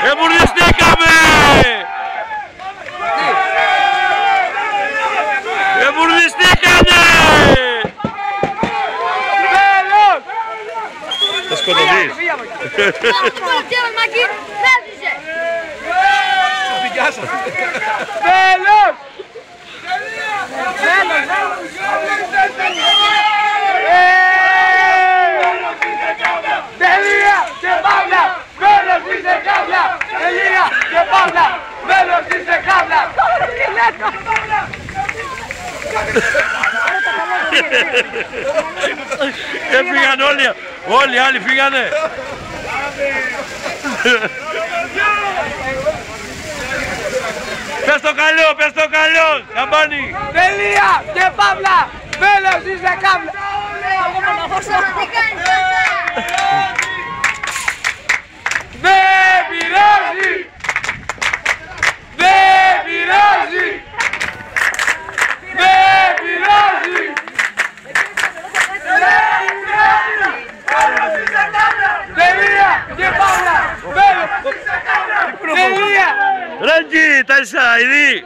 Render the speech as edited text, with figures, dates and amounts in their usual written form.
Εμπουρδιστήκαμε! Εμπουρδιστήκαμε! Θα σκοτωθείς. Τέλος! Τελεία και παύλα! Μέλος της εκάβλα! Τελεία και παύλα! Μέλος της εκάβλα! Έφυγαν όλοι οι άλλοι φύγανε. Πες το καλό, καμπάνι. Τελεία και παύλα! Μέλος της εκάβλα! Δεν πειράζει! Δεν πειράζει! Δεν πειράζει! Τελεία και παύλα! Τέλεια! Ρέγγι, τα Ισραηλί.